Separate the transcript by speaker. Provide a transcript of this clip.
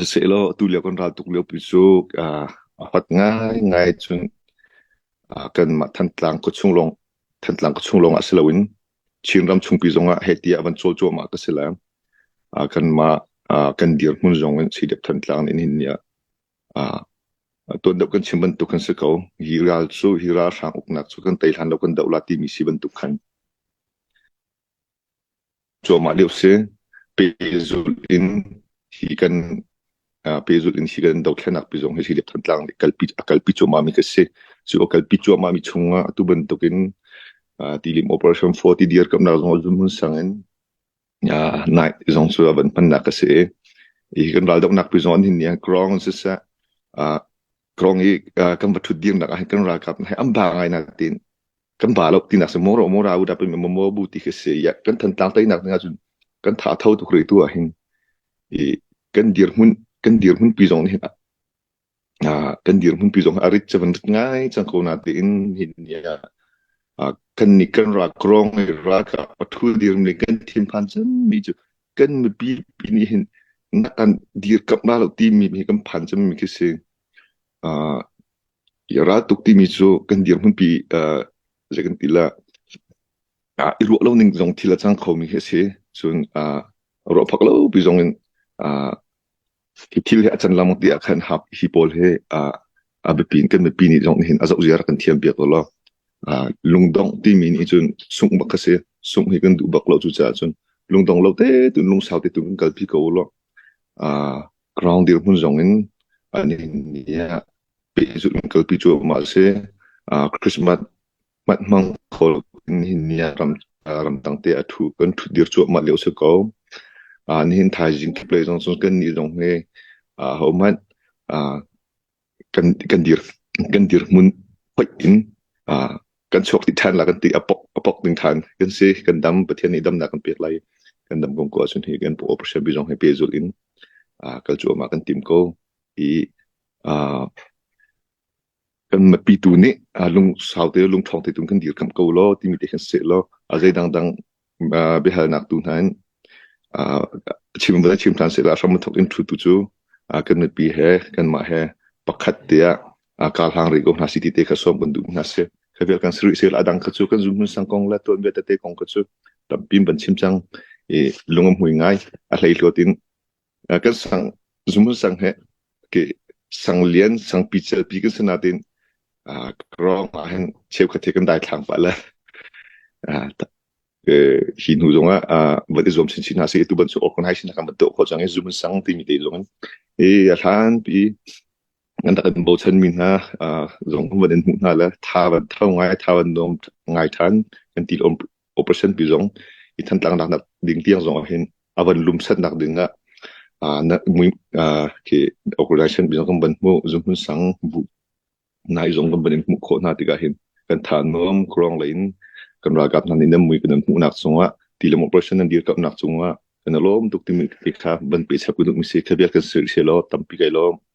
Speaker 1: จะเสร็จแล้วตุเลียกันราตุเลียปิจุกหัดง่ายจนกันมาทันตลังก็ช่วงลงทันตลังก็ช่วงลงอาศัยวินชินรำช่วงปีจงเฮตีอวันโจโจมาก็เสร็จแล้วกันมากันเดียร์มุนจงเงินสิเดียบทันตลังนี่เนี่ยตัวเด็กกันชิมบันตุกันสักเขาฮิราลซูฮิราสางอุกนักสุกันไตทันเรากันดาวลาติมีสิบันตุกันโจมาเดียวเสียเปซุลินฮิกันpeso in higan daw thlenak pizong he silip thantlang le kalpi choma mi kase so kalpi choma mi chunga tu ban tokin tilim operation 40 dear kam na zong zum sangen ya night zong so ban pan na kase higan dal dok nak pizon hin ya krong se sa krong i kam bathu dir na kan ra kap hai am ba ngai na tin kan ba lo tin na se mora u da pe mo bu ti kase ya kan thantlang tai nak nga jun kan tha thau tu khri tu a hin i kan dir hun pizong ni kan dir hun pizong arit chavan ngai chang ko na tin hin ya kan ni kan ra krong ra ka pathu dir ni kan thim phan chan mi chu kan mi pi ni hin na kan dir kap na lo ti mi kan phan chan mi ki se ya ra tuk ti mi chu kan dir hun pi jegan tila iru lo ning jong thila chang kho mi he se chun ro phak lo pizong in thil he chan lamong ti akhan hap hipol he abepin kan me pini jong hin azau ziar kan thiam biak lo lungdong ti min i chun sung bak kase sung hi kan du bak lo chu cha chun lungdong lo te tu lung sau te tu kal pi ko lo ground dir hun jong in ani ya pe chu kal pi chu ma se christmas mat mang khol hin ya ram tang te athu kan thu dir chu ma leo se ko ni hin thai jing ki play jong kan ni jong he homan kan dir mun poi in kan chok ti than la kan ti apok ding than kan se kan dam pathian ni dam na kan pek lai kan dam gong ko sun hi kan po operation bi jong he pe zul in kal chu ma kan tim ko i kan ma pi tu ni lung sau te lung thong te tum kan dir kam ko lo ti mi te kan se lo a zai dang be hal nak tu nan chim ba chim than se la sam thok in thu tu chu kan pi he kan ma he pakhat te kal hang ri go na city te kha som bandu na se khavel kan sri sel adang kha chu kan zum sang kong la ton be te kong kha chu tam pim ban chim chang lungam hui ngai a hlei lo tin kan sang zum sang he ke sang lien sang pi chel pi kan sana tin krong a hen cheu kha te kan dai thang pa la hin hu zonga wat is om sin sin ha se tu ban so organize na kam to ko chang e zum sang ti mi te zong a than piงั้นแต่กันโบชันมินนะสองคนวันนี้หุ่นน่าละท่าวันเท่าไงท่าวันนมไงทันกันตีโอเปอเรชั่นปีสองอีทันต่างหนักดิ่งเตียงสองเห็นอาวันลุมเส้นหนักดึงนักมวยคือโอเปอเรชั่นปีสองกันบันมูจุ่มสังบุนายสองกันบันมุขโคนาติกาเห็นกันทานน้อมครองเลยกันรากับนั้นนี่มวยกันหุ่นหนักสองตีลมโอเปอเรชั่นนั้นเดียวกับหนักสองกันล้มตุกติมิติค่ะบันเปิดชับกุดุมิเสกเบียกันสื่อเชลล์ตั้มปีไกล้ล้ม